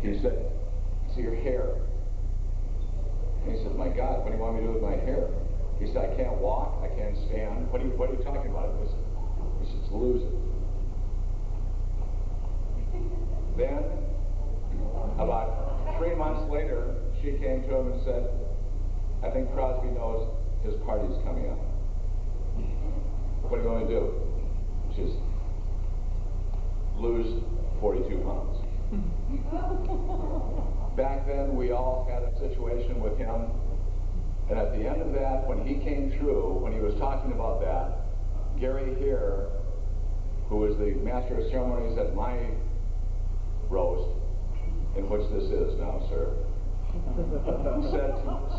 He said, "See your hair." And he said, "My God, what do you want me to do with my hair?" He said, "I can't walk, I can't stand." What are you talking about? He said, "Lose it." Then, about 3 months later, she came to him and said, "I think Crosby knows his party's coming up. What do you want to do?" She says, "Lose 42 pounds. Back then, we all had a situation with him, and at the end of that, when he came through, when he was talking about that, Gary here, who was the master of ceremonies at my roast, in which this is now, sir,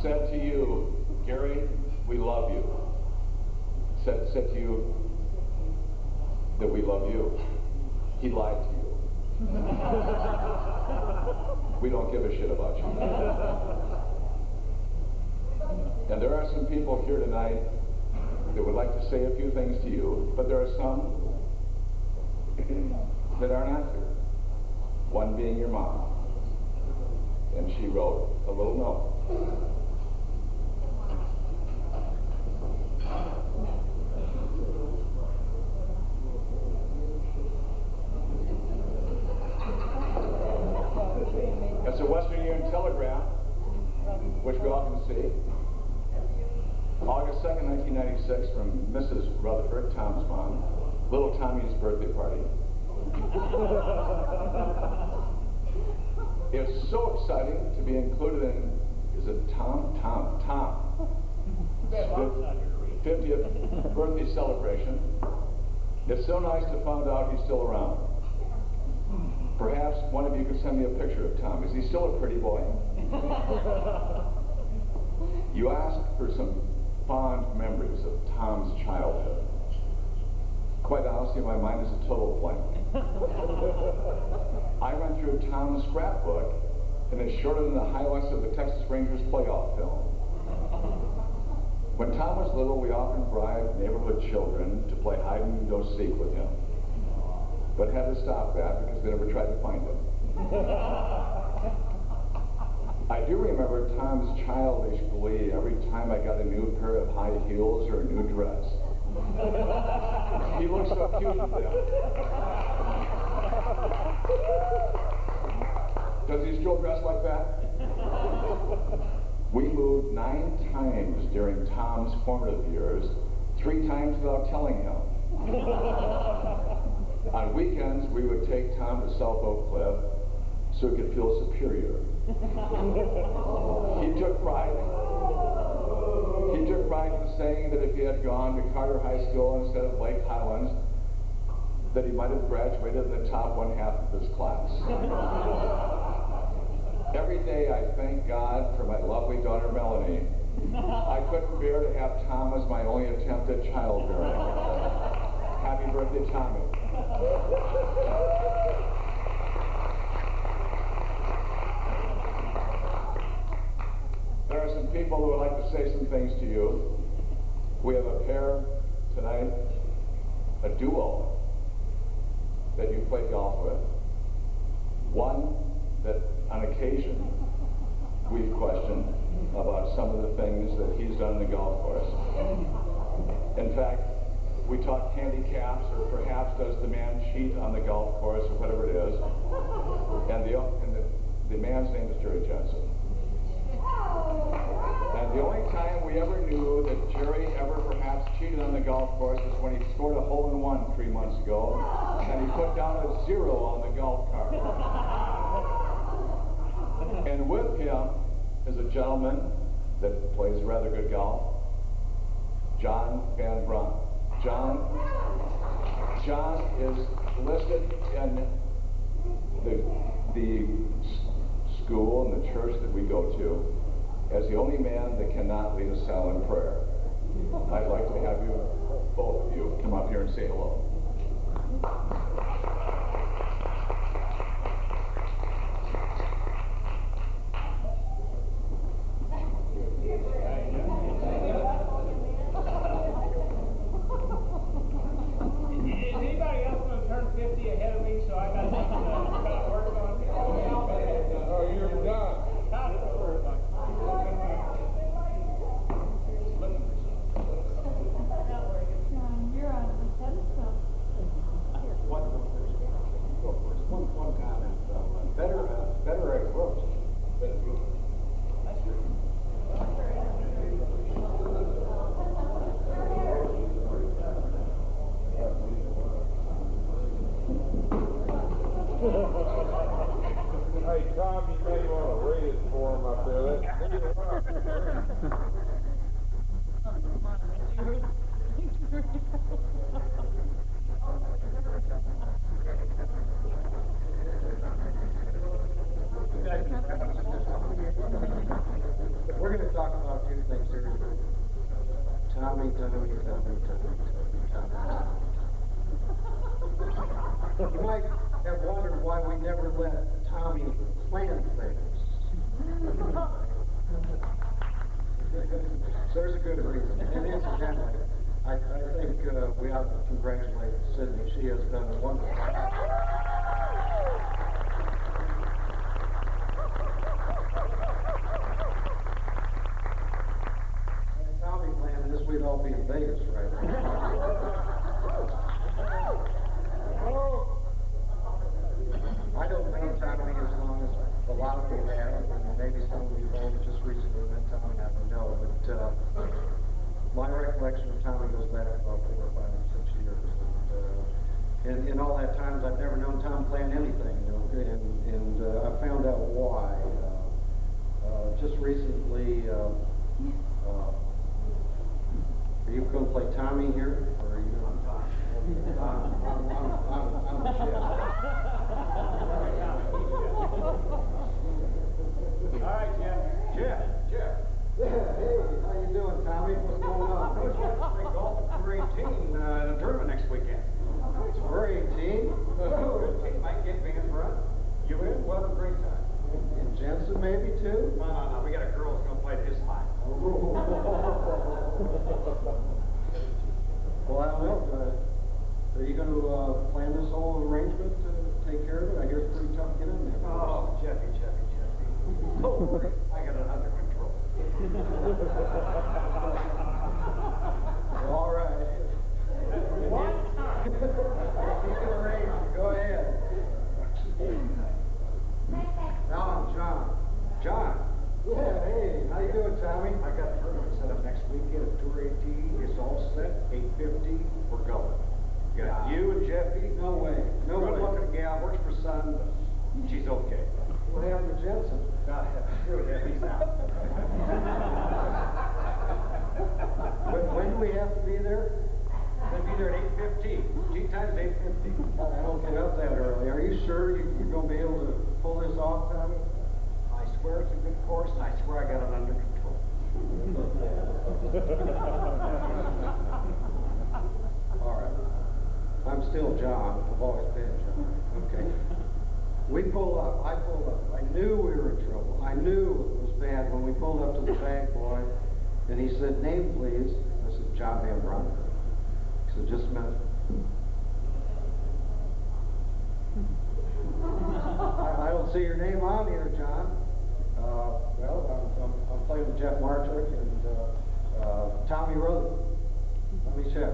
said to you, "Gary, we love you." Said to you that we love you. He lied to you. We don't give a shit about you. And there are some people here tonight that would like to say a few things to you, but there are some that are not here. One being your mom. And she wrote a little note. That's a Western Union telegram, which we all can see. August 2nd, 1996, from Mrs. Rutherford, Tom's mom. Little Tommy's birthday party. It's so exciting to be included in, is it Tom? 50th birthday celebration. It's so nice to find out he's still around. Perhaps one of you could send me a picture of Tom. Is he still a pretty boy? You ask for some fond memories of Tom's childhood. Quite honestly, my mind is a total blank. I went through Tom's scrapbook, and it's shorter than the highlights of the Texas Rangers playoff film. When Tom was little, we often bribed neighborhood children to play hide and go seek with him, but had to stop that because they never tried to find him. I do remember Tom's childish glee every time I got a new pair of high heels or a new dress. He looked so cute in them. Does he still dress like that? We moved 9 times during Tom's formative years, 3 times without telling him. On weekends, we would take Tom to South Oak Cliff so he could feel superior. He took pride in saying that if he had gone to Carter High School instead of Lake Highlands, that he might have graduated in the top 1/2 of his class. Every day I thank God for my lovely daughter Melanie. I couldn't bear to have Tom as my only attempt at childbearing. Happy birthday, Tommy. There are some people who would like to say some things to you. We have a pair tonight, a duo that you play golf with. One that on occasion we've questioned about some of the things that he's done in the golf course. In fact, we talk handicaps, or perhaps does the man cheat on the golf course, or whatever it is. And the man's name is Jerry Jensen. And the only time we ever knew that Jerry ever perhaps cheated on the golf course was when he scored a hole-in-one 3 months ago, and he put down a 0 on the golf cart. And with him is a gentleman that plays rather good golf, John Van Brunt. John is listed in the school and the church that we go to as the only man that cannot lead a silent prayer. I'd like to have you, both of you, come up here and say hello. Is anybody else going to turn 50 ahead of me, so I got work on? Hey, Tom, you may want to read it for him up there. Need a rock. We're going to talk about a few things here. Tommy. You might have wondered why we never let Tommy plan things. So there's a good reason. And incidentally, I think we ought to congratulate Sydney. She has done a wonderful job. Tommy planned this, we'd all be in Vegas right now. I don't know Tommy as long as a lot of people have, and maybe some of you have just recently met Tommy, I don't know, but my recollection of Tommy goes back about 4 or 5 or 6 years, and in all that time I've never known Tom plan anything, you know, and I found out why. Just recently, are you going to play Tommy here, or are you going to... I'm Jeff. All right, Jeff. Jeff. Yeah, hey, how you doing, Tommy? What's going on? I was going to play golf at for 18 in the tournament next weekend. It's for 18. It might get me in front. You in? We'll have a great time. And Jensen maybe too? No. We got a girl who's going to play his line. Well, I don't know. Are you going to plan this whole arrangement to take care of it? I hear it's pretty tough to get in there. Oh, Jeffy. Don't worry. I got it under control. All right. What? You can arrange it. Go ahead. Now I'm John. John. Yeah, hey, how you doing, Tommy? I got a tournament set up next weekend at Tour 18. It's all set. 8:50. We're going. Got you and Jeffy. No way. No way. Good looking gal. Works for Sun, but she's okay. What happened to Jensen? Screw that. He's out. When do we have to be there? We'll be there at 8:15. Tea time's 8:50. I don't get up that early. Are you sure you're going to be able to pull this off, Tommy? I swear it's a good course, and I swear I got it under control. All right. I'm still John. I've always been John. Okay. We pull up. I pulled up. I knew we were in trouble. I knew it was bad when we pulled up to the bank boy, and he said, "Name, please." I said, "John Van Brunt." He said, "Just a minute." I don't see your name on here, John. Well, I'm playing with Jeff Martrick and Tommy Rutherford. Let me check.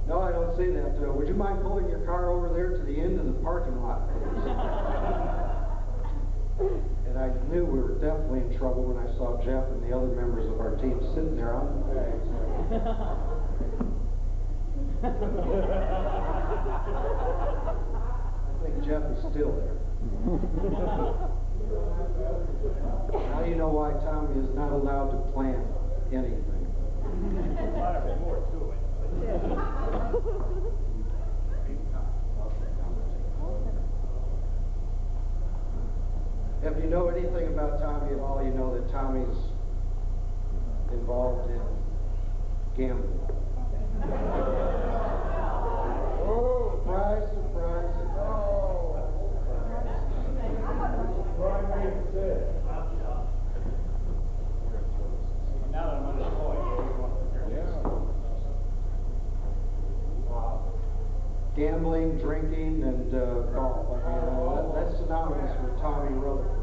No, I don't see that. Would you mind pulling your car over there to the end of the parking lot, please? And I knew we were definitely in trouble when I saw Jeff and the other members of our team sitting there on the bags. I think Jeff is still there. Now you know why Tommy is not allowed to plan anything. More to it. If you know anything about Tommy at all, you know that Tommy's involved in gambling. Oh, surprise, surprise, surprise. Now that I'm under the boy, Gambling, drinking, and golf. I mean, that's synonymous with Tommy Rutherford.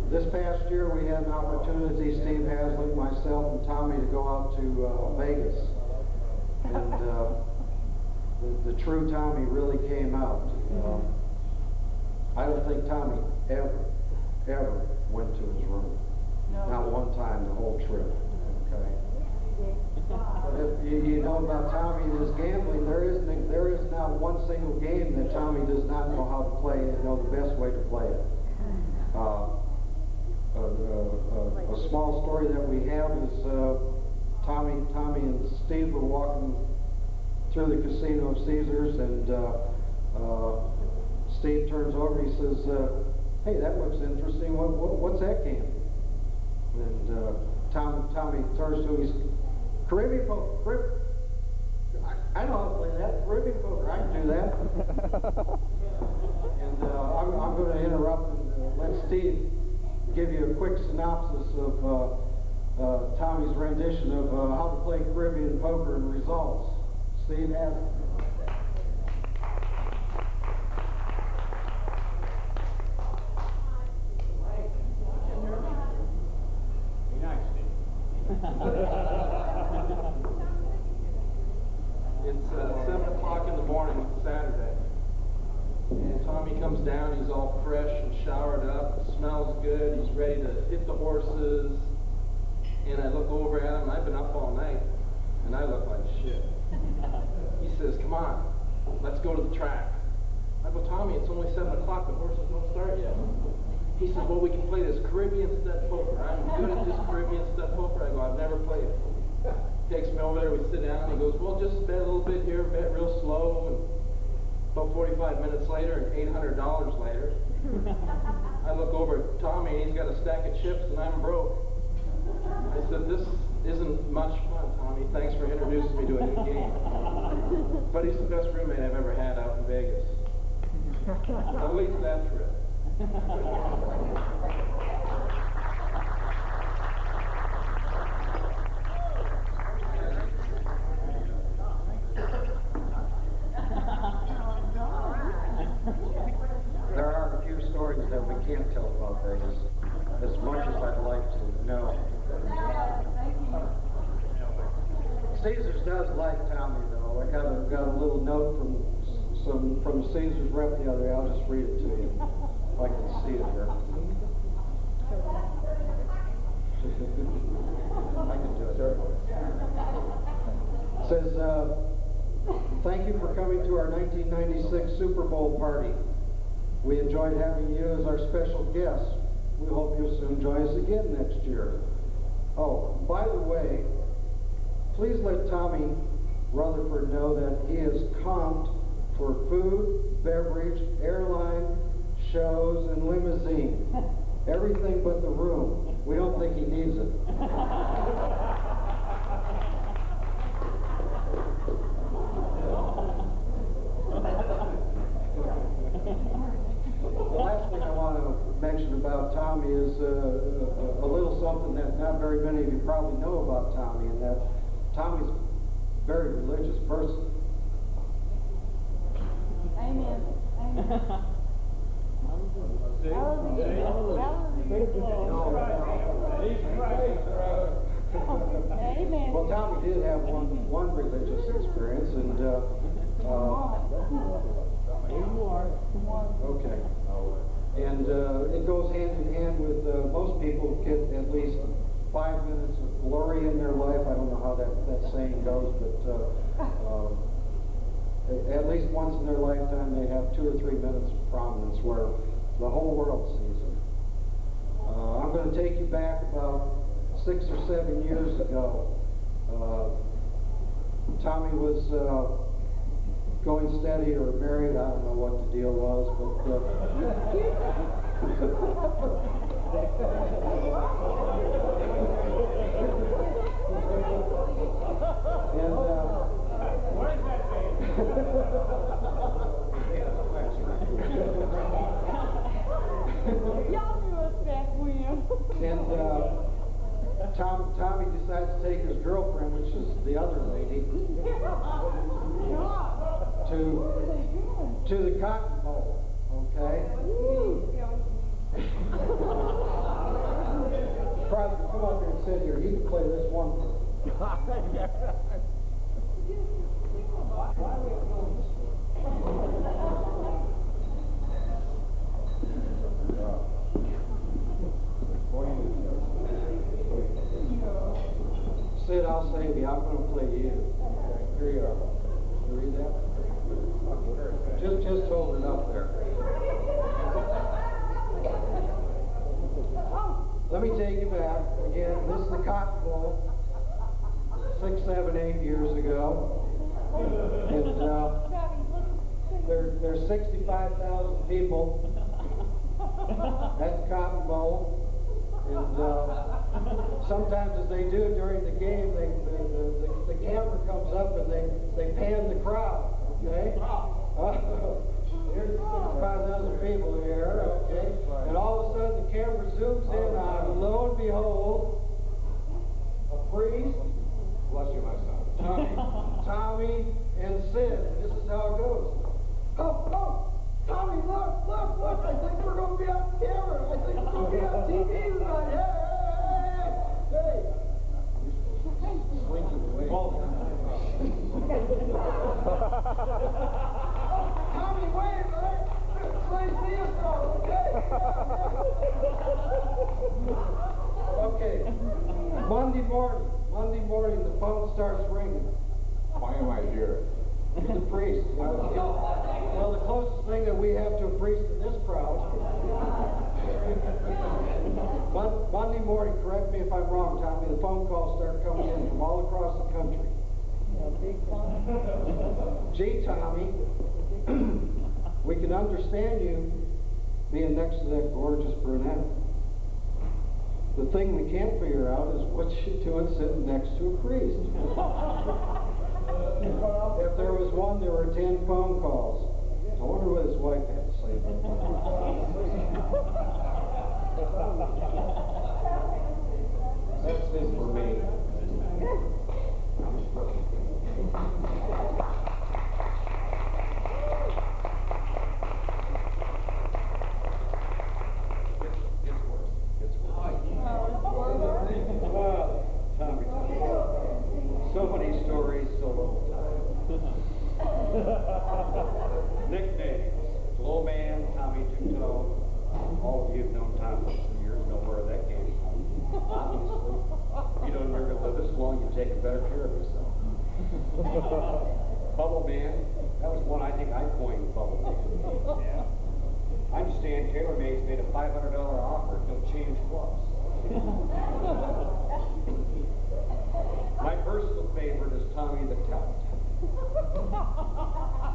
This past year, we had an opportunity, Steve Haslick, myself, and Tommy, to go out to Vegas. And the true Tommy really came out. I don't think Tommy ever went to his room. No. Not one time the whole trip. Okay. about Tommy and his gambling, there is not one single game that Tommy does not know how to play and know the best way to play it. A small story that we have is Tommy and Steve were walking through the casino of Caesars, and Steve turns over and he says, "Hey, that looks interesting. What's that game?" And Tommy turns to him. He's Caribbean poker. I know how to play that. Caribbean poker. I can do that. And I'm going to interrupt and let Steve give you a quick synopsis of Tommy's rendition of how to play Caribbean poker and results. Steve has it. It's 7 o'clock in the morning, Saturday. And Tommy comes down, he's all fresh and showered up, smells good, he's ready to hit the horses. And I look over at him, I've been up all night, and I look like shit. He says, "Come on, let's go to the track." I go, "Tommy, it's only 7 o'clock, the horses don't start yet." He says, "Well, we can play this Caribbean stud poker. I'm good at this Caribbean stud poker." I go, "I've never played it." Takes me over there, we sit down, and he goes, "Well, just bet a little bit here, bet real slow." And about 45 minutes later and $800 later, I look over at Tommy, and he's got a stack of chips, and I'm broke. I said, "This isn't much fun, Tommy. Thanks for introducing me to a new game." But he's the best roommate I've ever had out in Vegas. At least that trip. There are a few stories that we can't tell about Vegas, as much as I'd like to know. Caesars does like Tommy, though. I got a little note from Caesars rep the other day. I'll just read it to you. If I can see it here. I can do it. It says, "Thank you for coming to our 1996 Super Bowl party. We enjoyed having you as our special guest. We hope you'll soon join us again next year. Oh, by the way, please let Tommy Rutherford know that he is comped for food, beverage, airline, shows, and limousine. Everything but the room. We don't think he needs it." The last thing I want to mention about Tommy is a little something that not very many of you probably know about Tommy, and that Tommy's a very religious person. Amen. Amen. Amen. Well, Tommy did have one religious experience, and okay. And it goes hand in hand with most people get at least 5 minutes of glory in their life. I don't know how that saying goes, but at least once in their lifetime they have 2 or 3 minutes of prominence where the whole world sees them. I'm going to take you back about 6 or 7 years ago. Tommy was going steady or married. I don't know what the deal was, but Y'all knew us back when. and Tommy decides to take his girlfriend, which is the other lady, to the Cotton Bowl, okay? Probably come up here and sit here. You can play this one for me. Sid, I'll save you. I'm gonna play you. Okay, here you are. You read that? Just hold it up there. Let me take you back. Again, this is the Cotton Bowl. 6, 7, 8 years ago. And there's 65,000 people at the Cotton Bowl. And sometimes as they do during the game, the camera comes up and they pan the crowd, okay? Here's 65,000 people here, okay? And all of a sudden the camera zooms in on, and lo and behold, a priest, Bless you, my son. Tommy, and Sid. This is how it goes. Oh, Tommy, look, I think we're going to be on camera. I think we're going to be on TV tonight. Hey. Winking away. Tommy, wave, right? Say see us all, okay? Okay. Monday morning, the phone starts ringing. Why am I here? You're the priest. Well, the closest thing that we have to a priest in this crowd. Monday morning, correct me if I'm wrong, Tommy, the phone calls start coming in from all across the country. Gee, Tommy, we can understand you being next to that gorgeous brunette. The thing we can't figure out is what you're doing sitting next to a priest. If there was one, there were 10 phone calls. I wonder what his wife had to say about that. That's it for me. Tommy. So many stories, so little time. Nicknames. Low Man, Tommy Two-Toe. All of you have known Tommy for some years, know where that came from. Obviously. You know you're going to live this long, you take better care of yourself. Bubble Man. That was one I think I coined, Bubble Man. Yeah. I understand TaylorMade's made a $500 offer to change clubs. My personal favorite is Tommy the Tout.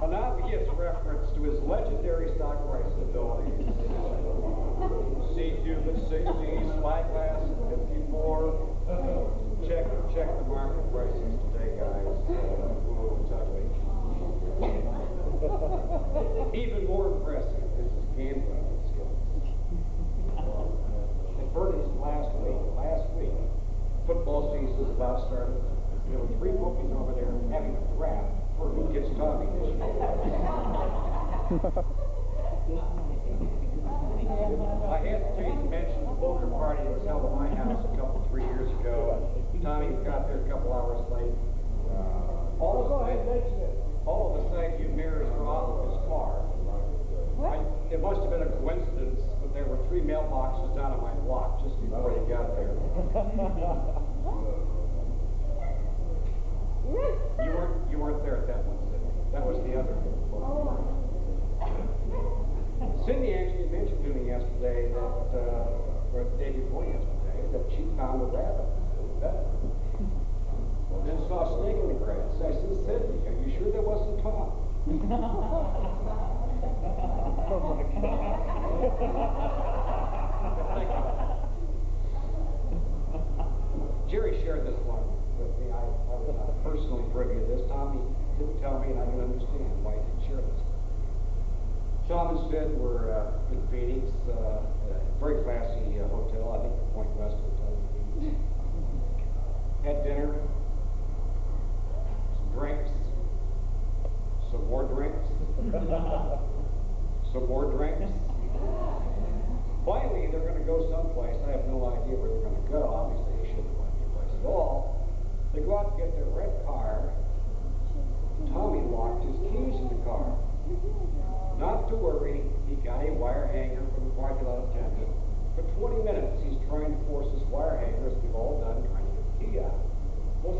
An obvious reference to his legendary stock price abilities. C-Cube at 60, Spyglass at 54. Check the market prices today, guys. It's ugly. Even more impressive is his gambling skills. At Bernie's last week, football season's about started. There were 3 bookies over there having a draft for who gets Tommy this year. I hesitate to mention the poker party that was held at my house a couple, 3 years ago. Tommy got there a couple hours late. All of the side view mirrors were off of his car. It must have been a coincidence, but there were 3 mailboxes down on my block just before he got there. You weren't there at that one, Sidney. That was the other. Cindy actually mentioned to me yesterday that, or the day before yesterday, that she found a rabbit. Then saw a snake in the grass. I said, Cindy, are you sure that wasn't Tom? Jerry shared this one with me. I was not personally privy to this. Tommy didn't tell me, and I can understand why he didn't share this. Tom and Sid were in Phoenix, at a very classy hotel, I think the Point West Hotel in Phoenix. Had dinner, some drinks, some more drinks, some more drinks. Finally, they're going to go someplace. I have no idea where they're going to go. Obviously, they shouldn't go anyplace at all. They go out to get their red car. Tommy locked his keys in the car. Not to worry, he got a wire hanger from the parking lot attendant. For 20 minutes, he's trying to force his wire hanger, as we've all done, trying to get the key out. Well,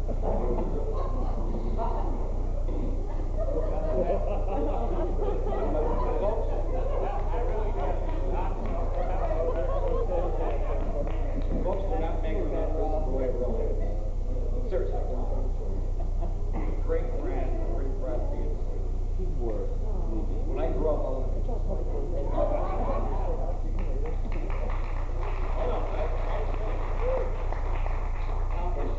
Folks, we're not making that this the way we're going. Seriously. Great brand, great proud to be in the city. When I grew up, I was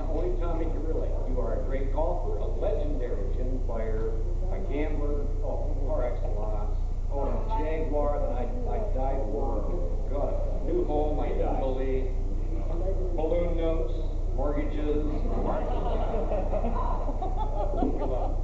only Tommy can relate. You are a great golfer, a legendary gym player, a gambler, par excellence, a Jaguar that I died for. God, new home, I didn't believe. Balloon notes, mortgages. Come on.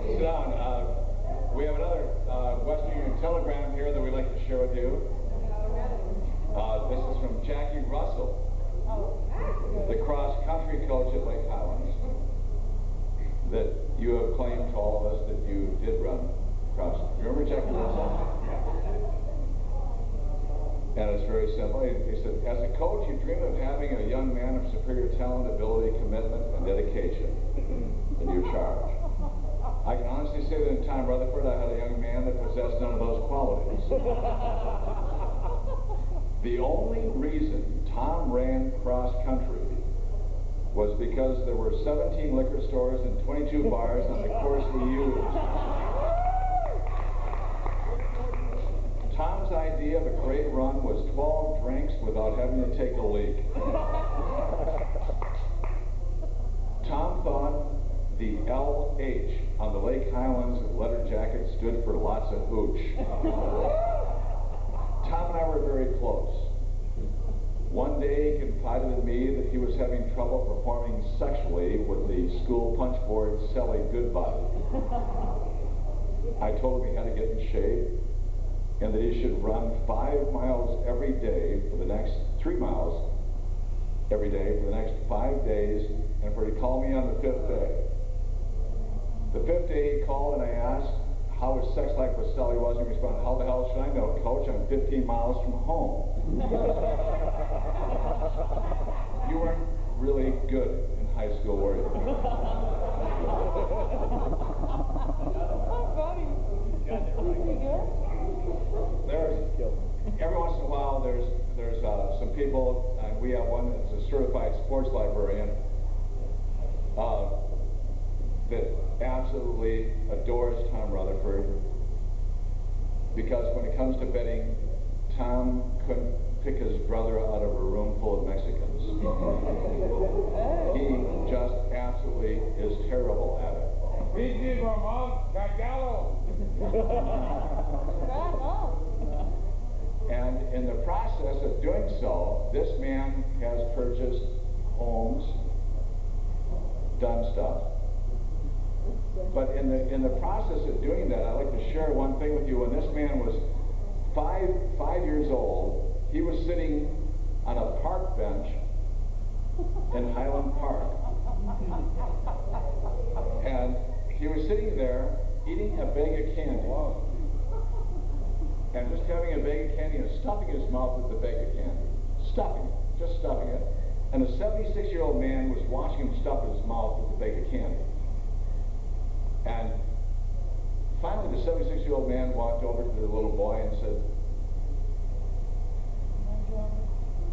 Sit down. We have another Western Union telegram here that we'd like to share with you. This is from Jackie Russell, the cross-country coach at Lake Highlands, that you have claimed to all of us that you did run cross. Remember Jackie Russell? And it's very simple. He said, as a coach, you dream of having a young man of superior talent, ability, commitment, and dedication in your charge. I can honestly say that in Tom Rutherford, I had a young man that possessed none of those qualities. The only reason Tom ran cross country was because there were 17 liquor stores and 22 bars on the course we used. Tom's idea of a great run was 12 drinks without having to take a leak. Tom thought the LH on the Lake Highlands letter jacket stood for lots of hooch. Tom and I were very close. One day he confided in me that he was having trouble performing sexually with the school punch board Sally Goodbody. I told him he had to get in shape and that he should run 5 miles every day for the next 3 miles every day for the next 5 days, and for he to call me on the 5th day. The 5th day he called and I asked how his sex life with Sally was, and he responded, how the hell should I know, Coach? I'm 15 miles from home. You weren't really good in high school, were you? Every once in a while there's some people, and we have one that's a certified sports librarian that absolutely adores Tom Rutherford, because when it comes to betting, Tom couldn't pick his brother out of a room full of Mexicans. He just absolutely is terrible at it. Beaches, Ramon, Cagalo. And in the process of doing so, this man has purchased homes, done stuff. But in the process of doing that, I'd like to share one thing with you. When this man was five years old, he was sitting on a park bench in Highland Park. And he was sitting there eating a bag of candy. And just having a bag of candy and stuffing his mouth with the bag of candy. Stuffing it, just stuffing it. And a 76-year-old man was watching him stuff his mouth with the bag of candy. And finally the 76-year-old man walked over to the little boy and said,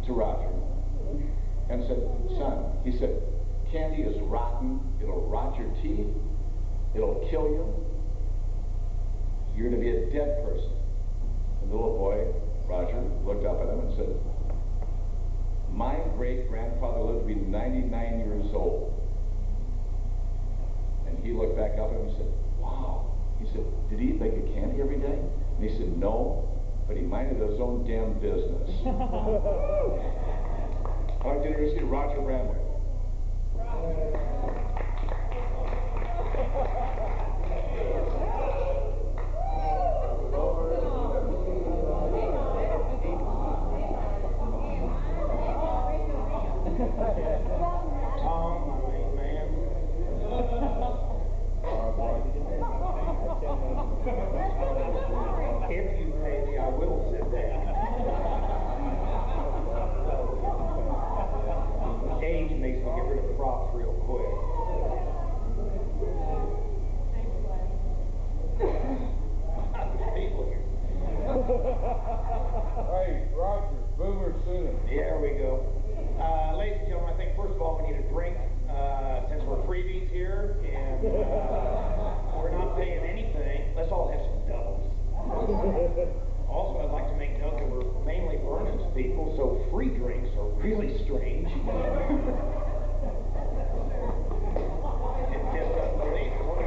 to Roger, and said, son, he said, candy is rotten, it'll rot your teeth, it'll kill you, you're going to be a dead person. And the little boy, Roger, looked up at him and said, my great-grandfather lived to be 99 years old. And he looked back up at him and said, wow. He said, did he eat a bag of candy every day? And he said, no, but he minded his own damn business. I'd like to introduce you to Roger Bramley. free drinks are really strange. It's just unbelievable.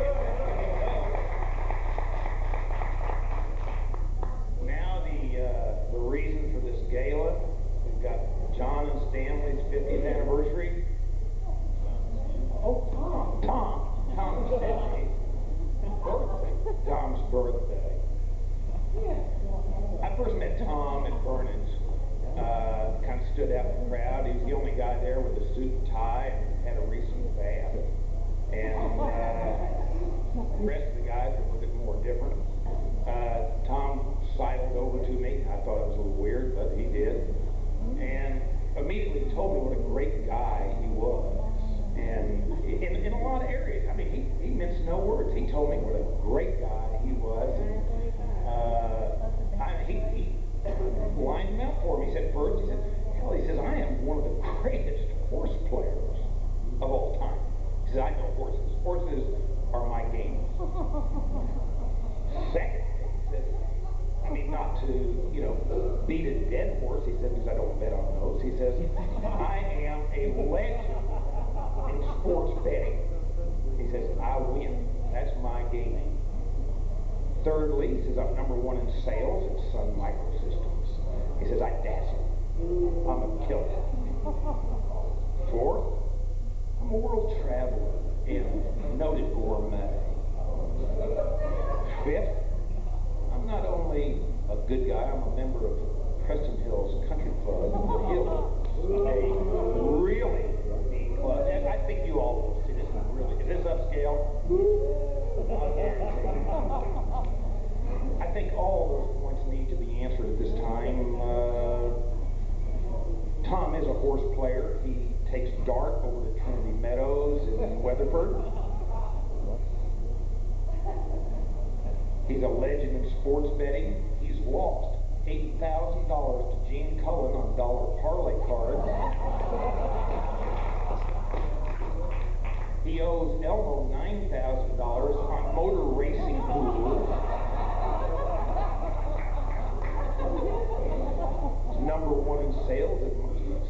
Now the reason for this gala, we've got John and Stanley's 50th anniversary. Oh, Tom's birthday. Tom's birthday. I first met Tom at Vernon's. Kind of stood out in the crowd. He was the only guy there with a suit and tie and had a recent bath. And the rest of the guys were a little bit more different. Tom sidled over to me. I thought it was a little weird, but he did. And immediately told me what a great guy he was. And in a lot of areas, I mean, he minced no words. He told me what a great guy he was. And, he lined him out for me. He said, first, he said, hell, he says, I am one of the greatest horse players of all time. He said, I know horses. Horses are my game. Second, he said, I mean, not to, beat a dead horse, he said, because I don't bet on those. He says, I am a legend in sports betting. He says, I win. That's my game. Thirdly, he says, I'm number one in sales at Sun Microsystems. He says, I dazzle. I'm a killer. Fourth, I'm a world traveler and noted gourmet. Fifth, I'm not only a good guy, I'm a member of Preston Hills Country Club, The Hill, a really neat club. And I think you all will see this one really. Is this upscale? Not guaranteed. I think all of those points need to be answered at this time. Tom is a horse player. He takes dart over to Trinity Meadows in Rutherford. He's a legend in sports betting. He's lost $8,000 to Gene Cullen on dollar parlay cards. He owes Elmo $9,000 on motor racing pools. He's number one in sales at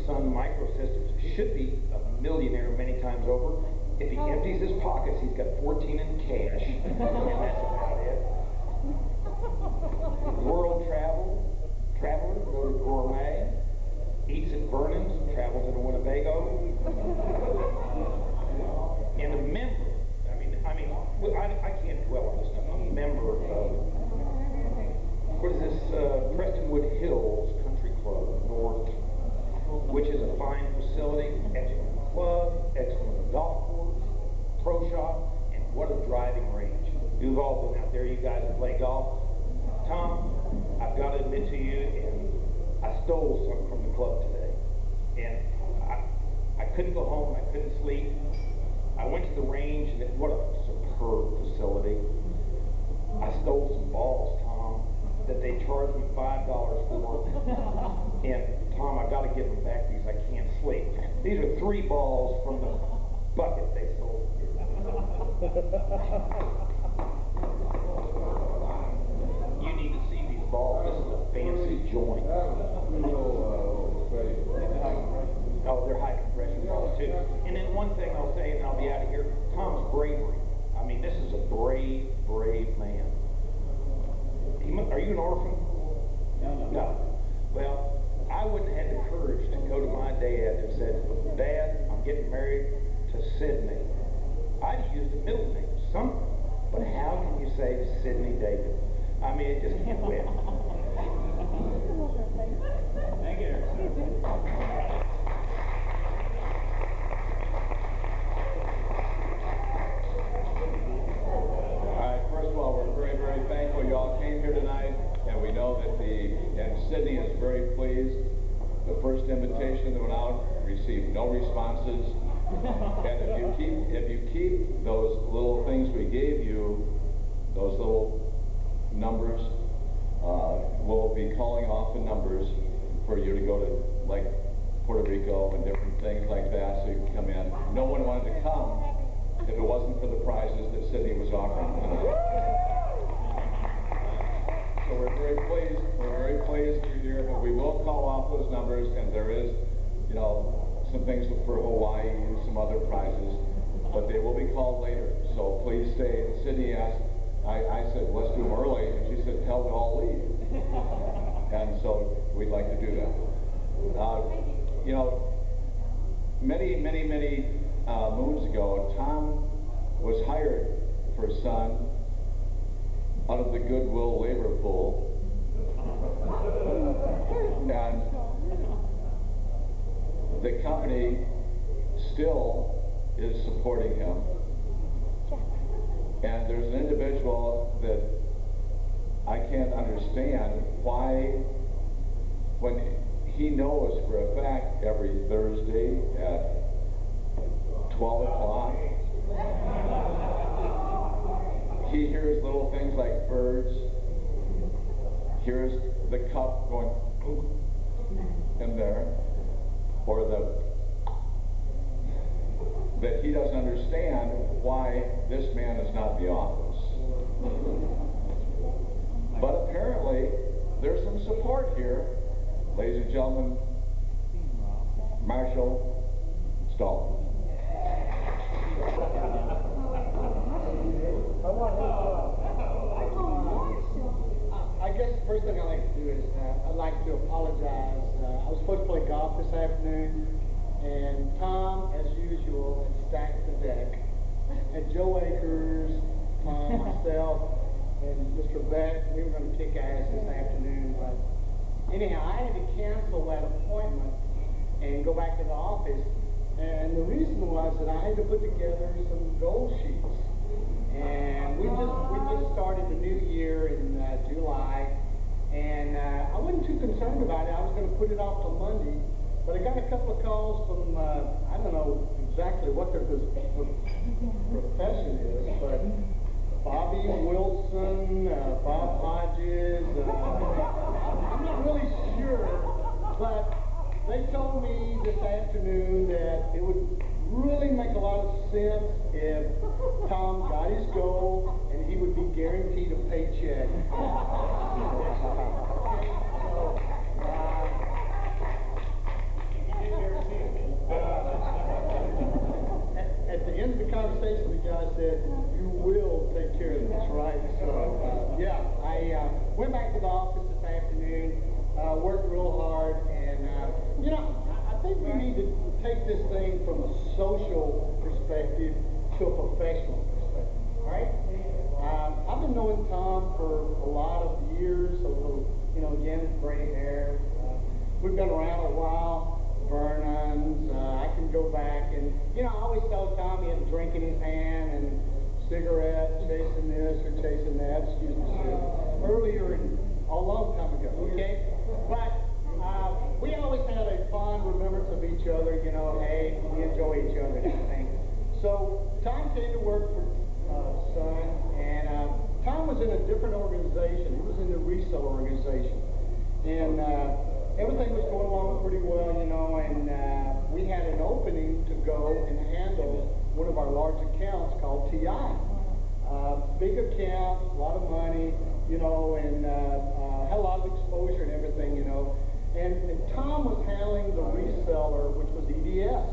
Sun Microsystems. Should be a millionaire many times over. If he empties his pockets, he's got 14 in cash. And that's about it. World traveler, noted gourmet, eats at Vernon's, travels in Winnebago, and a member. I can't dwell on this stuff. I'm a member of what is this? Prestonwood Hills Country Club North, which is a fine facility, excellent club, excellent golf course, pro shop, and what a driving range. You've all been out there. You guys that play golf. Tom, I've got to admit to you, and I stole some from the club today. And I couldn't go home, I couldn't sleep. I went to the range, and what a superb facility. I stole some balls, Tom, that they charged me $5 for. And Tom, I've got to give them back because I can't sleep. These are 3 balls from the bucket they sold. You need to see these balls. This is a fancy joint. Oh, they're high compression balls too. And then one thing I'll say, and I'll be out of here, Tom's bravery. I mean, this is a brave, brave man. Are you an orphan? No. Well, I wouldn't have had the courage to go to my dad and said, Dad, I'm getting married to Sidney. I'd used a middle name, something. But how can you say Sidney David? I mean, it just can't win. Thank you. All right, first of all, we're very, very thankful you all came here tonight, and we know that Sidney is very pleased. The first invitation that went out received no responses. And if you keep those little things we gave you, those little numbers, we'll be calling off the numbers for you to go to, like, Puerto Rico and different things like that, so you can come in. No one wanted to come if it wasn't for the prizes that Sidney was offering tonight. So we're very pleased you're here, but we will call off those numbers, and there later, so please stay. And Sydney asked, I said, let's do them early, and she said, tell them all leave. And so we'd like to do that. You know, many moons ago, Tom was hired for a son out of the Goodwill labor pool. And the company still is supporting him. And there's an individual that I can't understand why, when he knows for a fact every Thursday at 12 o'clock, he hears little things like birds, hears the cup going in there, or that he doesn't understand why this man is not in the office. But apparently, there's some support here. Ladies and gentlemen, Marshall Stahl. I guess the first thing I'd like to do is I'd like to apologize. I was supposed to play golf this afternoon, and Tom, as usual, had stacked the deck. And Joe Akers, Tom, myself, and Mr. Beck, we were going to kick ass this afternoon. But anyhow, I had to cancel that appointment and go back to the office. And the reason was that I had to put together some goal sheets. And we just started the new year in July, and I wasn't too concerned about it. I was going to put it off till Monday, but I got a couple of calls from I don't know exactly what their profession is, but Bobby Wilson, Bob Hodges. I'm not really sure, but they told me this afternoon that it would really make a lot of sense if Tom got his goal and he would be guaranteed a paycheck. At the end of the conversation, the guy said, "You will take care of this, right?" So, yeah, I went back to the office this afternoon, worked real hard, and, you know, I think we need to take this thing from a social perspective to a professional perspective, all right? I've been knowing Tom for a lot of years, so, you know, again, gray hair. We've been around a while, Vernon's, I can go back and, you know, I always tell Tom he had a drink in his hand and cigarette, chasing this or chasing that, excuse me, earlier, a long time ago, okay? But we always had a fond remembrance of each other, you know, hey, we enjoy each other and everything. So Tom came to work for Sun, and Tom was in a different organization. He was in the resale organization. And everything was going along pretty well, you know, and we had an opening to go and handle one of our large accounts called TI. Big account, a lot of money, you know, and had a lot of exposure and everything, you know. And Tom was handling the reseller, which was EDS.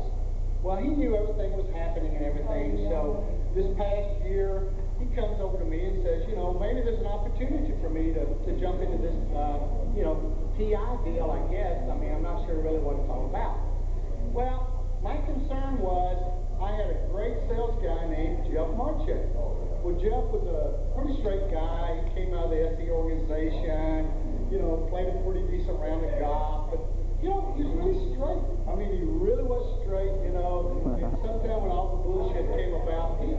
Well, he knew everything was happening and everything, so this past year, he comes over to me and says, you know, maybe there's an opportunity for me to jump into this, you know, TI deal, I guess. I mean, I'm not sure really what it's all about. Well, my concern was I had a great sales guy named Jeff Marchek. Well, Jeff was a pretty straight guy. He came out of the SE organization, you know, played a pretty decent round of golf, but, you know, he was really straight. I mean, he really was straight, you know, and sometimes when all the bullshit came about, he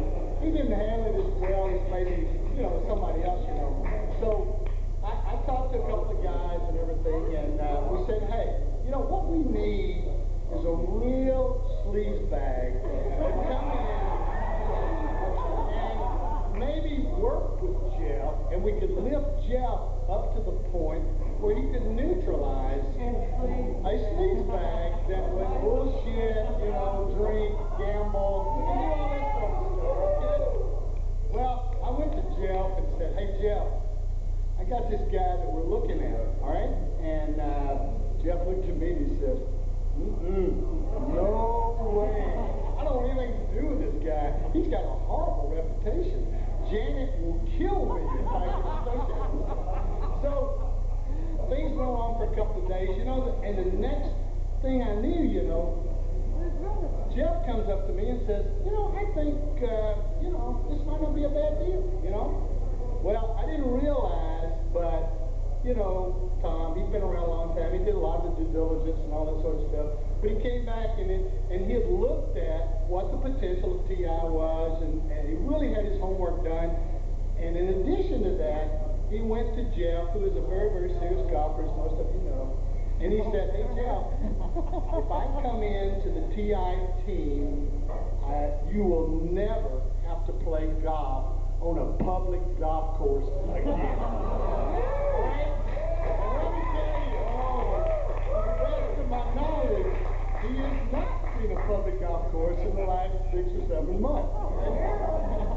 didn't handle it as well as maybe, you know, somebody else, you know. So I talked to a couple of guys and everything, and we said, hey, you know, what we need is a real sleazebag to come in and maybe work with Jeff, and we could lift Jeff up to the point where he could neutralize a sleazebag that was bullshit, you know, drink, gamble, and do all that sort of stuff, okay? Well, I went to Jeff and said, hey, Jeff, I got this guy that we're looking at, all right? And Jeff looked at me and he said, no way. I don't want anything to do with this guy. He's got a heart thing I knew, Jeff comes up to me and says, I think, this might not be a bad deal, Well, I didn't realize, but, Tom, he's been around a long time. He did a lot of the due diligence and all that sort of stuff. But he came back and he had looked at what the potential of TI was, and he really had his homework done. And in addition to that, he went to Jeff, who is a very, very serious golfer, as most of you know. And he said, hey, Jeff, if I come into the TI team, you will never have to play golf on a public golf course again. Right? And let me tell you, to the best of my knowledge, he has not seen a public golf course in the last 6 or 7 months.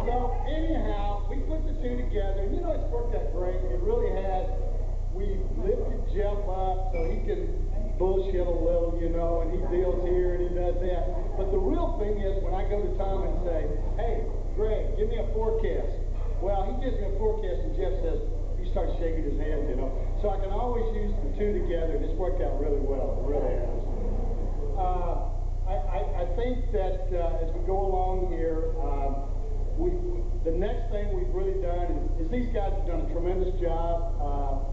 So anyhow, we put the two together, and it's worked out great. It really has. We lifted Jeff up so he can bullshit a little, and he deals here and he does that. But the real thing is when I go to Tom and say, hey, Greg, give me a forecast. Well, he gives me a forecast and Jeff says, he starts shaking his head, So I can always use the two together, and it's worked out really well. It really has. I think that as we go along here, the next thing we've really done is these guys have done a tremendous job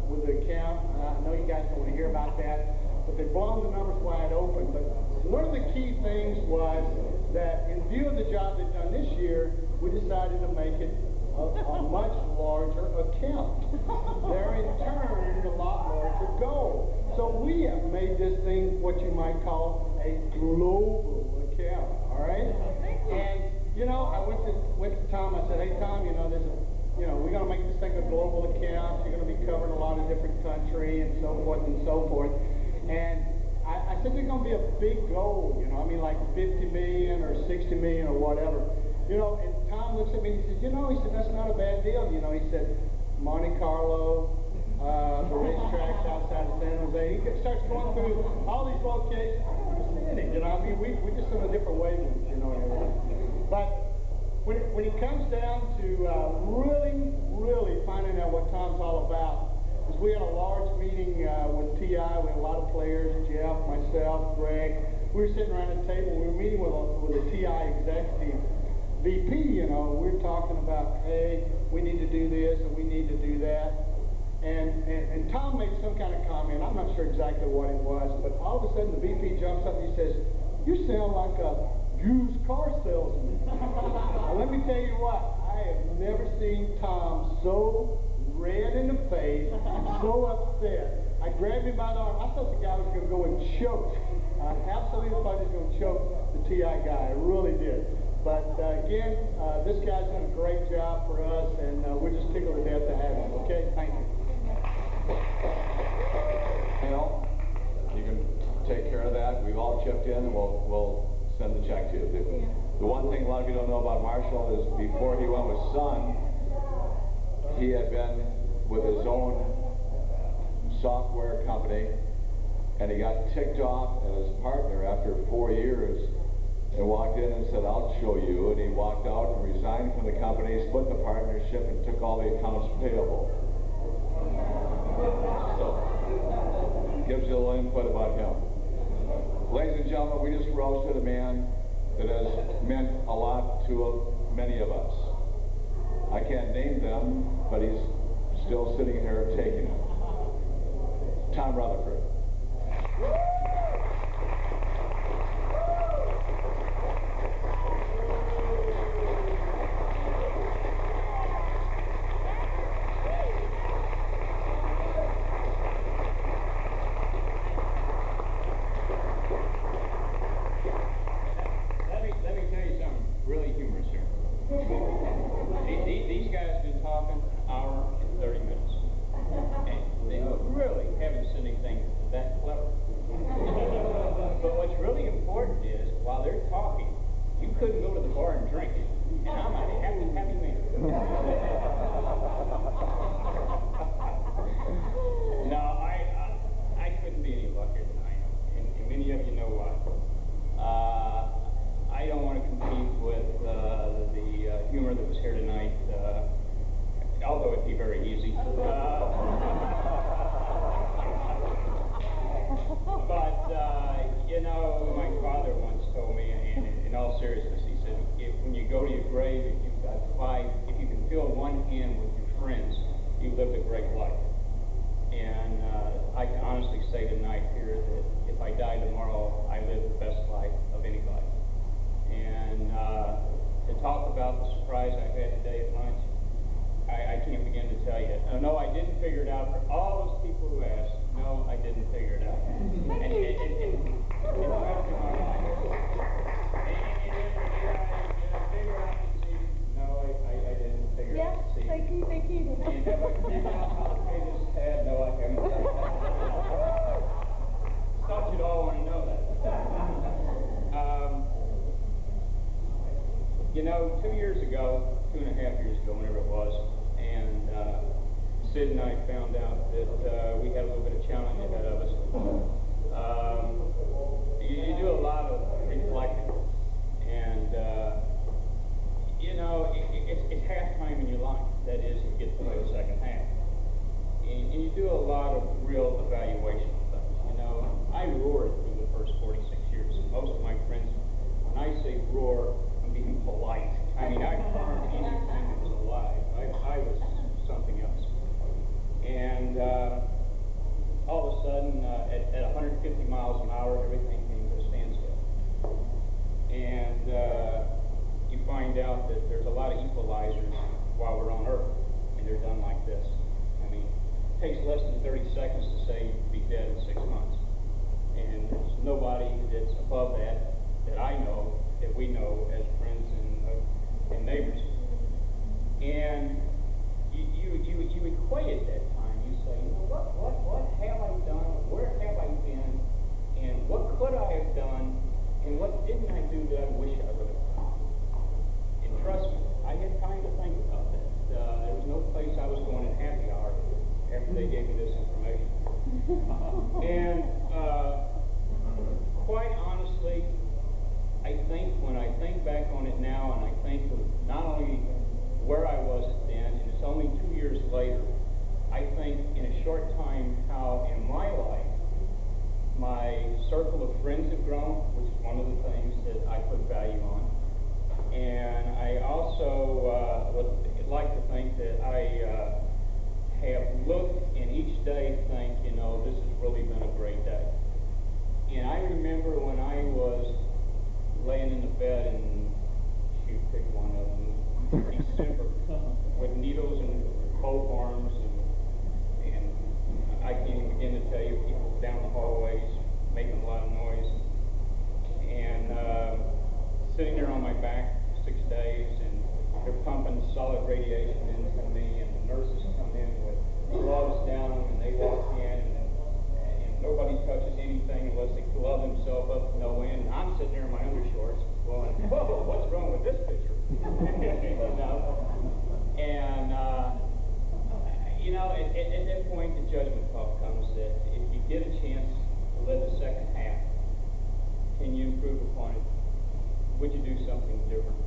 with the account. I know you guys don't want to hear about that, but they've blown the numbers wide open. But one of the key things was that in view of the job they've done this year, we decided to make it a much larger account. They're in turn a lot larger goal. So we have made this thing what you might call a global account, all right? And I went to Tom. I said, hey, Tom, there's we're going to make this thing a global account. You're going to be covering a lot of different country and so forth and so forth. And I said, there's going to be a big goal, like 50 million or 60 million or whatever. And Tom looks at me and he says, he said, that's not a bad deal. He said, Monte Carlo, the racetracks outside of San Jose. He starts going through all these locations. We just in a different wavelength, But when it comes down to really finding out what Tom's all about, is we had a large meeting with TI. We had a lot of players, Jeff, myself, Greg. We were sitting around the table. We were meeting with a TI executive VP. We were talking about, hey, we need to do this and we need to do that. And Tom made some kind of comment. I'm not sure exactly what it was, but all of a sudden the VP jumps up and he says, you sound like a used car salesman. Now, let me tell you what, I have never seen Tom so red in the face, so upset. I grabbed him by the arm. I thought the guy was going to go and choke. I absolutely thought he was going to choke the TI guy. I really did. But again, this guy's done a great job for us, and we're just tickled to death to have him. Okay, thank you. You can take care of that. We've all chipped in, and we'll send the check to you. The one thing a lot of you don't know about Marshall is before he went with Sun, he had been with his own software company, and he got ticked off at his partner after 4 years and walked in and said, I'll show you. And he walked out and resigned from the company, split the partnership, and took all the accounts payable. So, gives you a little input about him. Ladies and gentlemen, we just roasted a man that has meant a lot to many of us. I can't name them, but he's still sitting here taking it. Tom Rutherford. Let me tell you something really humorous here. These guys have been talking an hour and 30 minutes. And they really haven't said anything that clever. But what's really important is, while they're talking, you couldn't go to the bar and drink. And I'm a happy man. No, I couldn't be any luckier than I am. And many of you know why. I don't want to compete with the humor that was here tonight, although it'd be very easy. But tell you. No, I didn't figure it out. For all those people who asked, no, I didn't figure it out. And you know, that's in my life. No, I didn't figure it out. See? Thank you. And have I figured out how to pay this tab? No, I haven't. Thought you'd all want to know that. You know, 2 years ago, 2.5 years ago, whenever it was, and Sid and I found out that we had a little bit of challenge ahead of us. You do a lot of reflecting, and you know, it's halftime in your life. That is, you get to play the second half, and you do a lot of real evaluation of things. You know, I roared through the first 46 years. Most of my friends, when I say roar, I'm being polite. I mean, I farmed anything that was alive. I was something else. And all of a sudden, at 150 miles an hour, everything came to a standstill. And you find out that there's a lot of equalizers while we're on Earth, and they're done like this. I mean, it takes less than 30 seconds to say you'd be dead in 6 months. And there's nobody that's above that I know, that we know as friends and neighbors. And you equate at that time. You say, you know, what have I done? Where have I been? And what could I have done? And what didn't I do that I wish I would have done? And trust me, I had time to think about that. There was no place I was going in happy hour after they gave me this information. And quite honestly, I think when I think back on it now, and I think of not only where I was then, and it's only 2 years later, I think in a short time how in my life my circle of friends have grown, which is one of the things that I put value on. And I also would like to think that I have looked in each day think, you know, this has really been a great day. And I remember when I was laying in the bed and pick one of them, December, with needles and cold arms, and I can't even begin to tell you, people down the hallways making a lot of noise, and sitting there on my back 6 days, and they're pumping solid radiation into me, and the nurses come in with gloves down them, and they walk in, and nobody touches anything unless they glove themselves up to no end. And I'm sitting there in my undershorts going, whoa, what's wrong with this picture? You know? And, you know, at that point, the judgment call comes that if you get a chance to live the second half, can you improve upon it? Would you do something different?